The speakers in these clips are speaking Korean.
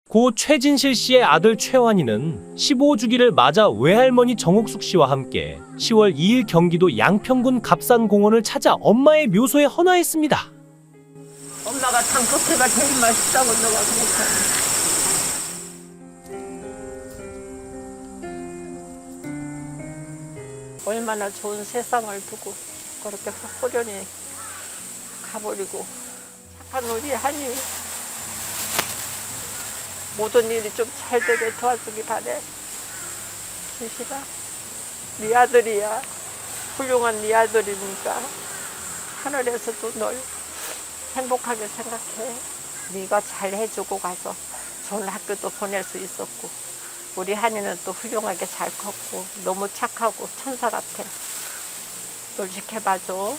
고 최진실 씨의 아들 최환이는 15주기를 맞아 외할머니 정옥숙 씨와 함께 10월 2일 경기도 양평군 갑산공원을 찾아 엄마의 묘소에 헌화했습니다. 엄마가 장독회가 제일 맛있다고 너가 그랬어. 얼마나 좋은 세상을 두고 그렇게 호련히 가버리고 착한 우리 한이 모든 일이 좀 잘 되게 도와주기 바래. 진실아, 네 아들이야. 훌륭한 네 아들이니까 하늘에서도 널 행복하게 생각해. 네가 잘 해주고 가서 좋은 학교도 보낼 수 있었고 우리 한이는 또 훌륭하게 잘 컸고 너무 착하고 천사 같아. 널 지켜봐줘.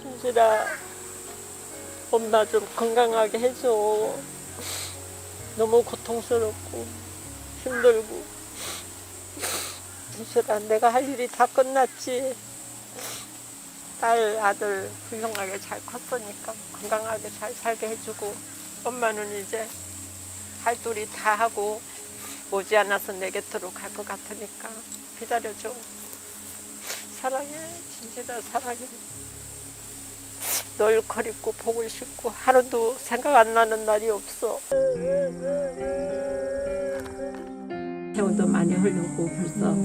진실아, 엄마 좀 건강하게 해줘. 너무 고통스럽고 힘들고. 진실아, 내가 할 일이 다 끝났지. 딸, 아들 훌륭하게 잘 컸으니까 건강하게 잘 살게 해주고 엄마는 이제 할 둘이 다 하고 머지않아서 내 곁으로 갈 것 같으니까 기다려줘. 사랑해, 진실아, 사랑해. 널 그립고 보고 싶고 하루도 생각 안 나는 날이 없어. 세월도 많이 흐르고 벌써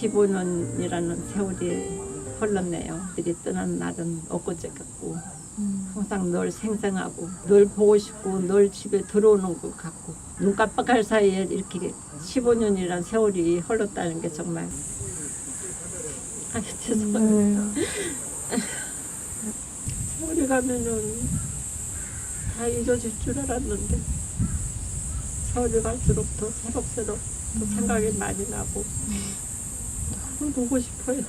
15년이라는 세월이 흘렀네요. 일이 떠난 날은 엊그제 같고 항상 널 생생하고 널 보고 싶고 널 집에 들어오는 것 같고 눈 깜빡할 사이에 이렇게 15년이라는 세월이 흘렀다는 게 정말 죄송합니다. 세월이 가면은 다 잊어질 줄 알았는데 세월이 갈수록 더 새록새록 또 생각이 많이 나고 너무 보고 싶어요.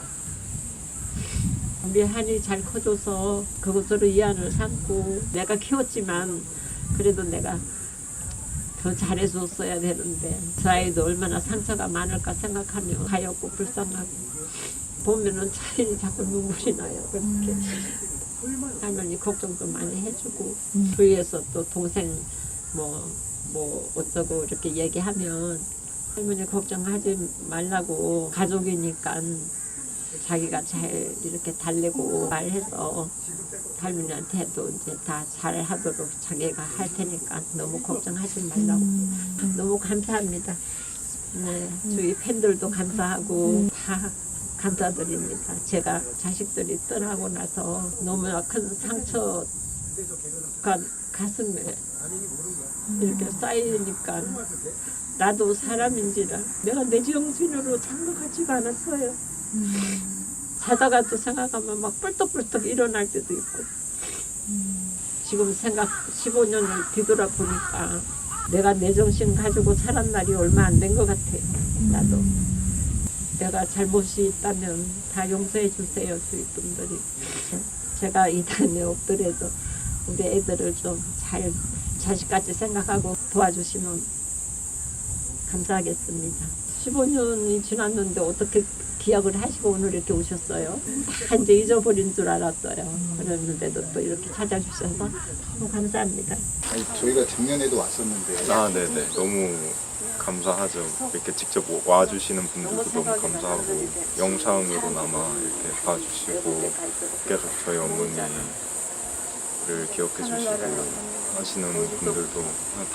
우리 한이 잘 커줘서 그것으로 이안을 삼고 내가 키웠지만 그래도 내가 더 잘해줬어야 되는데 저 아이도 얼마나 상처가 많을까 생각하면 가엾고 불쌍하고 보면은 차일이 자꾸 눈물이 나요. 그렇게 할머니 걱정도 많이 해주고 주위에서 또 동생 뭐 어쩌고 이렇게 얘기하면 할머니 걱정하지 말라고 가족이니까 자기가 잘 이렇게 달래고 말해서 할머니한테도 이제 다 잘하도록 자기가 할 테니까 너무 걱정하지 말라고. 너무 감사합니다. 네, 주위 팬들도 감사하고 다 감사드립니다. 제가 자식들이 떠나고 나서 너무나 큰 상처가 가슴에 이렇게 쌓이니까 나도 사람인지라 내가 내 정신으로 생각하지가 않았어요. 자다가 또 생각하면 막 뿔떡뿔떡 일어날 때도 있고 지금 15년을 뒤돌아보니까 내가 내 정신 가지고 살았 날이 얼마 안 된 것 같아요. 나도 내가 잘못이 있다면 다 용서해 주세요. 주위 분들이. 제가 이 단에 없더라도 우리 애들을 좀 잘 자식같이 생각하고 도와주시면 감사하겠습니다. 15년이 지났는데 어떻게 기억을 하시고 오늘 이렇게 오셨어요? 이제 잊어버린 줄 알았어요. 그랬는데도 또 이렇게 찾아주셔서 너무 감사합니다. 아니, 저희가 작년에도 왔었는데 아, 네네. 너무 감사하죠. 이렇게 직접 와주시는 분들도 너무 감사하고 영상으로나마 이렇게 봐주시고 계속 저희 어머니를 기억해 주시고 하시는 분들도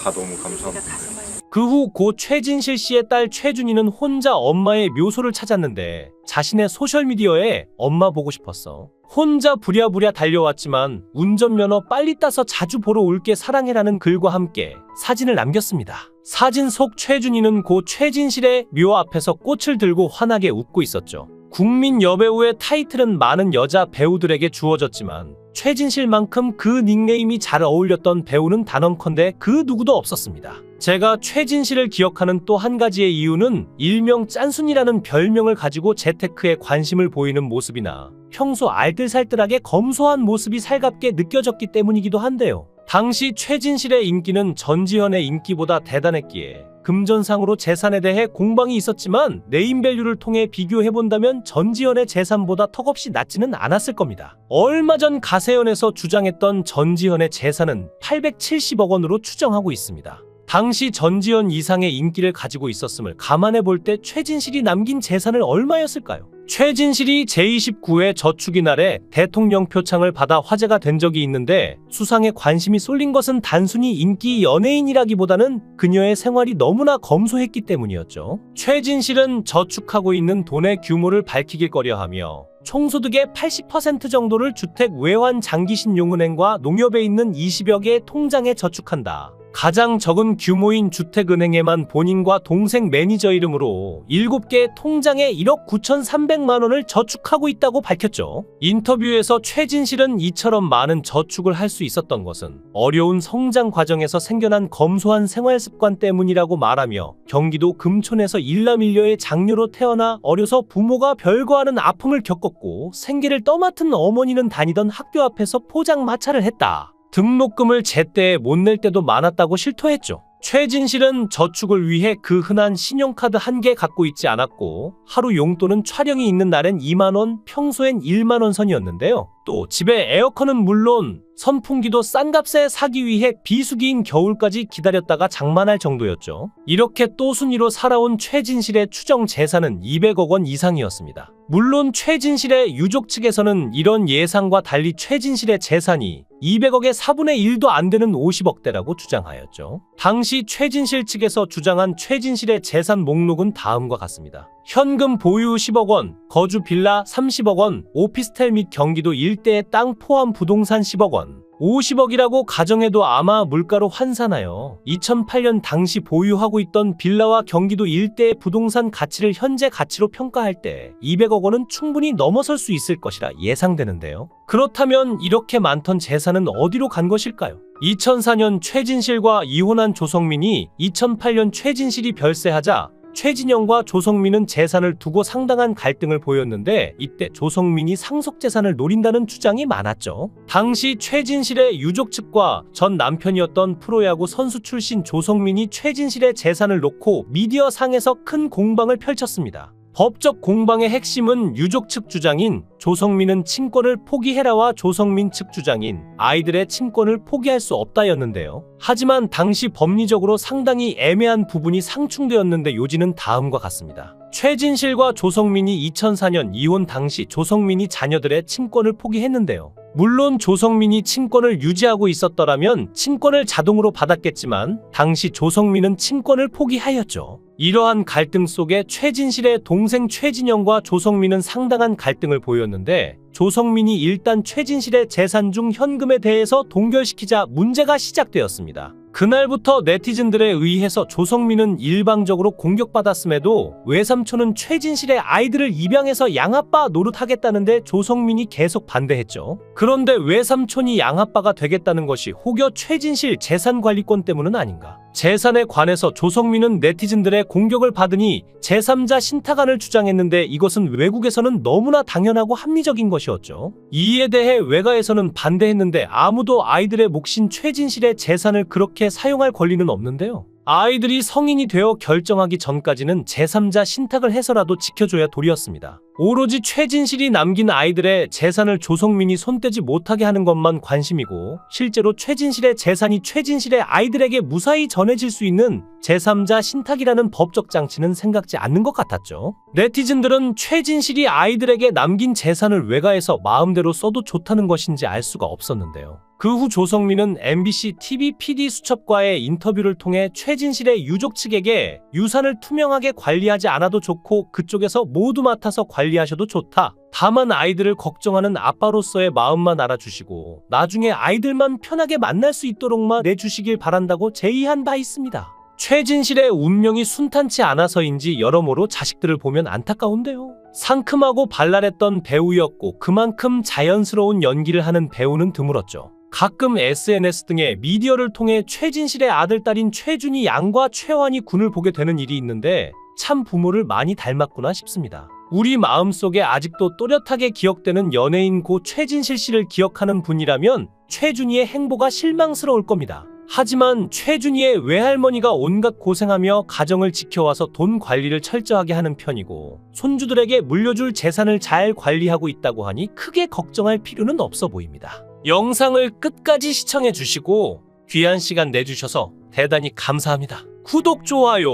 다 너무 감사한 분들. 그 후 고 최진실 씨의 딸 최준이는 혼자 엄마의 묘소를 찾았는데 자신의 소셜미디어에 엄마 보고 싶었어. 혼자 부랴부랴 달려왔지만 운전면허 빨리 따서 자주 보러 올게 사랑해라는 글과 함께 사진을 남겼습니다. 사진 속 최준이는 고 최진실의 묘 앞에서 꽃을 들고 환하게 웃고 있었죠. 국민 여배우의 타이틀은 많은 여자 배우들에게 주어졌지만 최진실만큼 그 닉네임이 잘 어울렸던 배우는 단언컨대 그 누구도 없었습니다. 제가 최진실을 기억하는 또 한 가지의 이유는 일명 짠순이라는 별명을 가지고 재테크에 관심을 보이는 모습이나 평소 알뜰살뜰하게 검소한 모습이 살갑게 느껴졌기 때문이기도 한데요. 당시 최진실의 인기는 전지현의 인기보다 대단했기에 금전상으로 재산에 대해 공방이 있었지만 네임밸류를 통해 비교해본다면 전지현의 재산보다 턱없이 낮지는 않았을 겁니다. 얼마 전 가세연에서 주장했던 전지현의 재산은 870억 원으로 추정하고 있습니다. 당시 전지현 이상의 인기를 가지고 있었음을 감안해 볼 때 최진실이 남긴 재산은 얼마였을까요? 최진실이 제29회 저축이 날에 대통령 표창을 받아 화제가 된 적이 있는데 수상에 관심이 쏠린 것은 단순히 인기 연예인이라기보다는 그녀의 생활이 너무나 검소했기 때문이었죠. 최진실은 저축하고 있는 돈의 규모를 밝히길 꺼려하며 총소득의 80% 정도를 주택 외환 장기신용은행과 농협에 있는 20여 개의 통장에 저축한다. 가장 적은 규모인 주택은행에만 본인과 동생 매니저 이름으로 7개의 통장에 1억 9,300만 원을 저축하고 있다고 밝혔죠. 인터뷰에서 최진실은 이처럼 많은 저축을 할 수 있었던 것은 어려운 성장 과정에서 생겨난 검소한 생활 습관 때문이라고 말하며 경기도 금촌에서 일남일녀의 장녀로 태어나 어려서 부모가 별거하는 아픔을 겪었고 생계를 떠맡은 어머니는 다니던 학교 앞에서 포장마차를 했다. 등록금을 제때 못 낼 때도 많았다고 실토했죠. 최진실은 저축을 위해 그 흔한 신용카드 한 개 갖고 있지 않았고 하루 용돈은 촬영이 있는 날엔 2만 원, 평소엔 1만 원 선이었는데요. 또 집에 에어컨은 물론 선풍기도 싼 값에 사기 위해 비수기인 겨울까지 기다렸다가 장만할 정도였죠. 이렇게 또순이로 살아온 최진실의 추정 재산은 200억 원 이상이었습니다. 물론 최진실의 유족 측에서는 이런 예상과 달리 최진실의 재산이 200억의 4분의 1도 안 되는 50억대라고 주장하였죠. 당시 최진실 측에서 주장한 최진실의 재산 목록은 다음과 같습니다. 현금 보유 10억 원, 거주 빌라 30억 원, 오피스텔 및 경기도 일대의 땅 포함 부동산 10억 원, 50억이라고 가정해도 아마 물가로 환산하여 2008년 당시 보유하고 있던 빌라와 경기도 일대의 부동산 가치를 현재 가치로 평가할 때 200억 원은 충분히 넘어설 수 있을 것이라 예상되는데요. 그렇다면 이렇게 많던 재산은 어디로 간 것일까요? 2004년 최진실과 이혼한 조성민이 2008년 최진실이 별세하자 최진영과 조성민은 재산을 두고 상당한 갈등을 보였는데 이때 조성민이 상속재산을 노린다는 주장이 많았죠. 당시 최진실의 유족 측과 전 남편이었던 프로야구 선수 출신 조성민이 최진실의 재산을 놓고 미디어 상에서 큰 공방을 펼쳤습니다. 법적 공방의 핵심은 유족 측 주장인 조성민은 친권을 포기해라와 조성민 측 주장인 아이들의 친권을 포기할 수 없다였는데요. 하지만 당시 법리적으로 상당히 애매한 부분이 상충되었는데 요지는 다음과 같습니다. 최진실과 조성민이 2004년 이혼 당시 조성민이 자녀들의 친권을 포기했는데요. 물론 조성민이 친권을 유지하고 있었더라면 친권을 자동으로 받았겠지만 당시 조성민은 친권을 포기하였죠. 이러한 갈등 속에 최진실의 동생 최진영과 조성민은 상당한 갈등을 보였는데 조성민이 일단 최진실의 재산 중 현금에 대해서 동결시키자 문제가 시작되었습니다. 그날부터 네티즌들에 의해서 조성민은 일방적으로 공격받았음에도 외삼촌은 최진실의 아이들을 입양해서 양아빠 노릇하겠다는데 조성민이 계속 반대했죠. 그런데 외삼촌이 양아빠가 되겠다는 것이 혹여 최진실 재산관리권 때문은 아닌가? 재산에 관해서 조성민은 네티즌들의 공격을 받으니 제3자 신탁안을 주장했는데 이것은 외국에서는 너무나 당연하고 합리적인 것이었죠. 이에 대해 외가에서는 반대했는데 아무도 아이들의 몫인 최진실의 재산을 그렇게 사용할 권리는 없는데요. 아이들이 성인이 되어 결정하기 전까지는 제3자 신탁을 해서라도 지켜줘야 도리였습니다. 오로지 최진실이 남긴 아이들의 재산을 조성민이 손대지 못하게 하는 것만 관심이고 실제로 최진실의 재산이 최진실의 아이들에게 무사히 전해질 수 있는 제3자 신탁이라는 법적 장치는 생각지 않는 것 같았죠. 네티즌들은 최진실이 아이들에게 남긴 재산을 외가에서 마음대로 써도 좋다는 것인지 알 수가 없었는데요. 그 후 조성민은 MBC TV PD 수첩과의 인터뷰를 통해 최진실의 유족 측에게 유산을 투명하게 관리하지 않아도 좋고 그쪽에서 모두 맡아서 관리하셔도 좋다. 다만 아이들을 걱정하는 아빠로서의 마음만 알아주시고 나중에 아이들만 편하게 만날 수 있도록만 내주시길 바란다고 제의한 바 있습니다. 최진실의 운명이 순탄치 않아서인지 여러모로 자식들을 보면 안타까운데요. 상큼하고 발랄했던 배우였고 그만큼 자연스러운 연기를 하는 배우는 드물었죠. 가끔 SNS 등의 미디어를 통해 최진실의 아들, 딸인 최준희 양과 최환희 군을 보게 되는 일이 있는데 참 부모를 많이 닮았구나 싶습니다. 우리 마음속에 아직도 또렷하게 기억되는 연예인 고 최진실 씨를 기억하는 분이라면 최준희의 행보가 실망스러울 겁니다. 하지만 최준희의 외할머니가 온갖 고생하며 가정을 지켜와서 돈 관리를 철저하게 하는 편이고 손주들에게 물려줄 재산을 잘 관리하고 있다고 하니 크게 걱정할 필요는 없어 보입니다. 영상을 끝까지 시청해 주시고 귀한 시간 내주셔서 대단히 감사합니다. 구독, 좋아요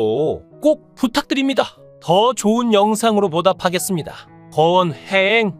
꼭 부탁드립니다. 더 좋은 영상으로 보답하겠습니다. 건행